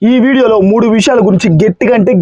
ఈ వీడియోలో 3 విషయాల గురించి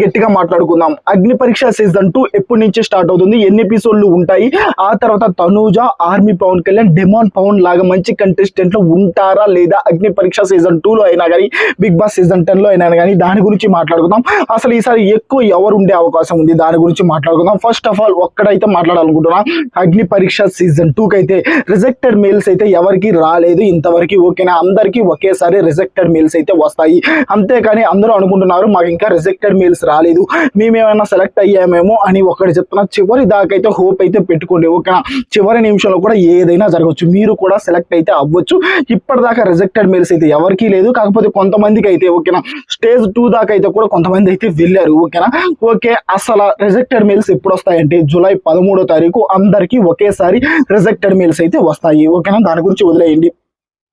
గట్టిగా మాట్లాడుకుందాం. అగ్ని పరీక్ష సీజన్ 2 ఎప్పటి నుంచి స్టార్ట్ అవుతుంది, ఎన్ని ఎపిసోడ్లు ఉంటాయి, ఆ తర్వాత తనూజ, ఆర్మీ పవన్ కళ్యాణ్, డెమాన్ పవన్ లాగా మంచి కంటెస్టెంట్లు ఉంటారా లేదా అగ్ని పరీక్ష సీజన్ 2 లో అయినా కానీ, బిగ్ బాస్ సీజన్ 10 లో అయినా కానీ దాని గురించి మాట్లాడుకుందాం. అసలు ఈసారి ఎక్కువ ఎవరు ఉండే అవకాశం ఉంది దాని గురించి మాట్లాడుకుందాం. ఫస్ట్ ఆఫ్ ఆల్ ఒక్కడైతే మాట్లాడాలనుకుంటున్నా, అగ్ని పరీక్ష సీజన్ 2 కి అయితే రిజెక్టెడ్ మెయిల్స్ అయితే ఎవరికి రాలేదు ఇంతవరకు. ఓకేనా, అందరికీ ఒకేసారి రిజెక్టెడ్ మెయిల్స్ అయితే వస్తాయి. అంతేకాని అందరూ అనుకుంటున్నారు మాకు ఇంకా రిజెక్టెడ్ మెయిల్స్ రాలేదు, మేమేమైనా సెలెక్ట్ అయ్యామేమో అని ఒకటి చెప్తున్నా. చివరి దాకైతే హోప్ అయితే పెట్టుకోండి. ఓకేనా, చివరి నిమిషంలో కూడా ఏదైనా జరగవచ్చు, మీరు కూడా సెలెక్ట్ అయితే అవ్వచ్చు. ఇప్పటిదాకా రిజెక్టెడ్ మెయిల్స్ అయితే ఎవరికీ లేదు, కాకపోతే కొంతమందికి అయితే ఓకేనా స్టేజ్ 2 దాకా అయితే కూడా కొంతమంది అయితే వెళ్ళారు. ఓకేనా, ఓకే. అసలు రిజెక్టెడ్ మెయిల్స్ ఎప్పుడు వస్తాయంటే జూలై 13వ తారీఖు అందరికీ ఒకేసారి రిజెక్టెడ్ మెయిల్స్ అయితే వస్తాయి. ఓకేనా, దాని గురించి వదిలేయండి.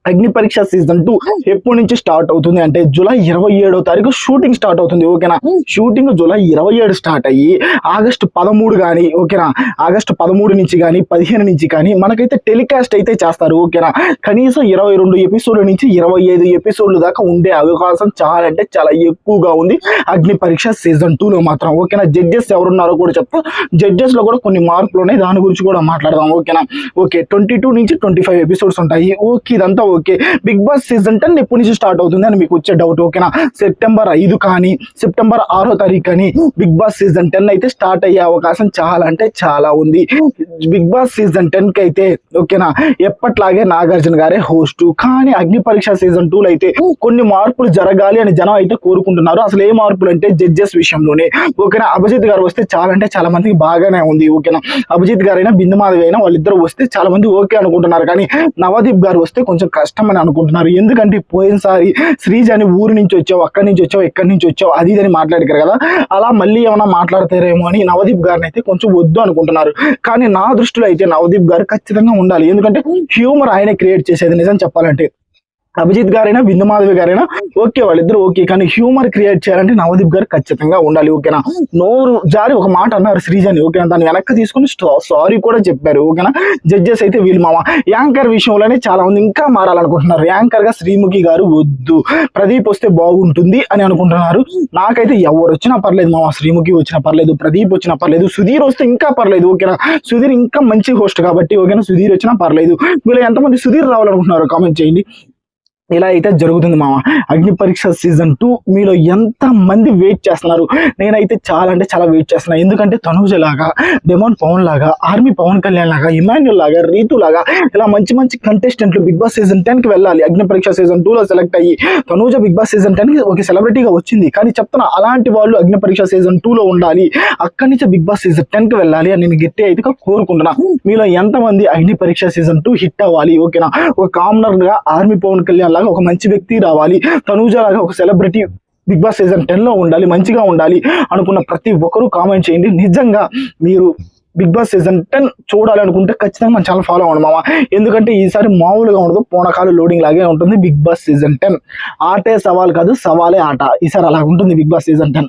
అగ్ని పరీక్ష సీజన్ 2 ఎప్పటి నుంచి స్టార్ట్ అవుతుంది అంటే జూలై 27వ తారీఖు షూటింగ్ స్టార్ట్ అవుతుంది. ఓకేనా, షూటింగ్ జూలై 27 స్టార్ట్ అయ్యి ఆగస్టు 13 కానీ ఓకేనా, ఆగస్టు 13 నుంచి కానీ 15 నుంచి కానీ మనకైతే టెలికాస్ట్ అయితే చేస్తారు. ఓకేనా, కనీసం 22 ఎపిసోడ్ల నుంచి 25 ఎపిసోడ్లు దాకా ఉండే అవకాశం చాలా అంటే చాలా ఎక్కువగా ఉంది అగ్ని పరీక్ష సీజన్ 2 లో మాత్రం. ఓకేనా, జడ్జెస్ ఎవరున్నారో కూడా చెప్తా, జడ్జెస్ లో కూడా కొన్ని మార్పులు ఉన్నాయి, దాని గురించి కూడా మాట్లాడదాం. ఓకేనా, ఓకే. 22 నుంచి 25 ఎపిసోడ్స్ ఉంటాయి. ఓకే, ఇదంతా ఓకే. బిగ్ బాస్ సీజన్ 10 ఎప్పటి నుంచి స్టార్ట్ అవుతుంది అని మీకు వచ్చే డౌట్. ఓకేనా, సెప్టెంబర్ 5 కానీ సెప్టెంబర్ 6వ తారీఖు కానీ బిగ్ బాస్ సీజన్ 10 అయితే స్టార్ట్ అయ్యే అవకాశం చాలా అంటే చాలా ఉంది. బిగ్ బాస్ సీజన్ 10 కి అయితే ఓకేనా ఎప్పట్లాగే నాగార్జున గారే హోస్ట్. కానీ అగ్ని పరీక్ష సీజన్ 2 లో అయితే కొన్ని మార్పులు జరగాలి అని జనం అయితే కోరుకుంటున్నారు. అసలు ఏ మార్పులు అంటే జడ్జెస్ విషయంలోనే. ఓకేనా, అభిజిత్ గారు వస్తే చాలా అంటే చాలా మందికి బాగానే ఉంది. ఓకేనా, అభిజిత్ గారైనా బిందు మాధవి అయినా వాళ్ళిద్దరు వస్తే చాలా మంది ఓకే అనుకుంటున్నారు. కానీ నవదీప్ గారు వస్తే కొంచెం కష్టం అని అనుకుంటున్నారు. ఎందుకంటే పోయినసారి శ్రీజని ఊరి నుంచి వచ్చావు, అక్కడి నుంచి వచ్చావు, ఎక్కడి నుంచి వచ్చావు అది అని మాట్లాడారు కదా, అలా మళ్ళీ ఏమైనా మాట్లాడతారేమో అని నవదీప్ గారిని అయితే కొంచెం వద్దు అనుకుంటున్నారు. కానీ నా దృష్టిలో అయితే నవదీప్ గారు ఖచ్చితంగా ఉండాలి. ఎందుకంటే హ్యూమర్ ఆయనే క్రియేట్ చేసేది నిజం చెప్పాలంటే. అభిజిత్ గారైనా బిందు మాధవి గారైనా ఓకే, వాళ్ళిద్దరు ఓకే, కానీ హ్యూమర్ క్రియేట్ చేయాలంటే నవదీప్ గారు ఖచ్చితంగా ఉండాలి. ఓకేనా, నోరు జారి ఒక మాట అన్నారు శ్రీజని. ఓకేనా, దాన్ని వెనక్కి తీసుకుని సారీ కూడా చెప్పారు. ఓకేనా, జడ్జెస్ అయితే వీళ్ళు మామ యాంకర్ విషయంలోనే చాలా మంది ఇంకా మారాలనుకుంటున్నారు. యాంకర్ గా శ్రీముఖి గారు వద్దు, ప్రదీప్ వస్తే బాగుంటుంది అని అనుకుంటున్నారు. నాకైతే ఎవరు వచ్చినా పర్లేదు మామ, శ్రీముఖి వచ్చినా పర్లేదు, ప్రదీప్ వచ్చినా పర్లేదు, సుధీర్ వస్తే ఇంకా పర్లేదు. ఓకేనా, సుధీర్ ఇంకా మంచి హోస్ట్ కాబట్టి ఓకేనా, సుధీర్ వచ్చినా పర్లేదు. వీళ్ళు ఎంతమంది సుధీర్ రావాలనుకుంటున్నారు కామెంట్ చేయండి. ఇలా అయితే జరుగుతుంది మామ అగ్ని పరీక్ష సీజన్ 2. మీలో ఎంత మంది వెయిట్ చేస్తున్నారు? నేనైతే చాలా అంటే చాలా వెయిట్ చేస్తున్నాను. ఎందుకంటే తనూజ లాగా, డెమాన్ పవన్ లాగా, ఆర్మీ పవన్ కళ్యాణ్ లాగా, ఇమాన్యుల్ లాగా, రీతు లాగా ఇలా మంచి మంచి కంటెస్టెంట్లు బిగ్ బాస్ సీజన్ 10 కి వెళ్ళాలి. అగ్ని పరీక్ష సీజన్ 2 లో సెలెక్ట్ అయ్యి తనూజ బిగ్ బాస్ సీజన్ 10 కి ఒక సెలబ్రిటీగా వచ్చింది. కానీ చెప్తున్నా అలాంటి వాళ్ళు అగ్ని పరీక్ష సీజన్ 2 లో ఉండాలి, అక్కడి నుంచి బిగ్ బాస్ సీజన్ 10 కి వెళ్ళాలి అని నేను గట్టి అయితే కోరుకుంటున్నా. మీలో ఎంతమంది అగ్ని పరీక్ష సీజన్ 2 హిట్ అవ్వాలి? ఓకేనా, ఒక కామనర్ గా ఆర్మీ పవన్ కళ్యాణ్ ఒక మంచి వ్యక్తి రావాలి, తనూజ లాగా ఒక సెలబ్రిటీ బిగ్ బాస్ సీజన్ 10 లో ఉండాలి, మంచిగా ఉండాలి అనుకున్న ప్రతి ఒక్కరూ కామెంట్ చేయండి. నిజంగా మీరు బిగ్ బాస్ సీజన్ 10 చూడాలి అనుకుంటే ఖచ్చితంగా మన ఛానల్ ఫాలో అవ్వండి మామ. ఎందుకంటే ఈసారి మామూలుగా ఉండదు, పోనకాలు లోడింగ్ లాగే ఉంటుంది బిగ్ బాస్ సీజన్ 10. ఆటే సవాల్ కాదు, సవాలే ఆట. ఈసారి అలా ఉంటుంది బిగ్ బాస్ సీజన్ 10.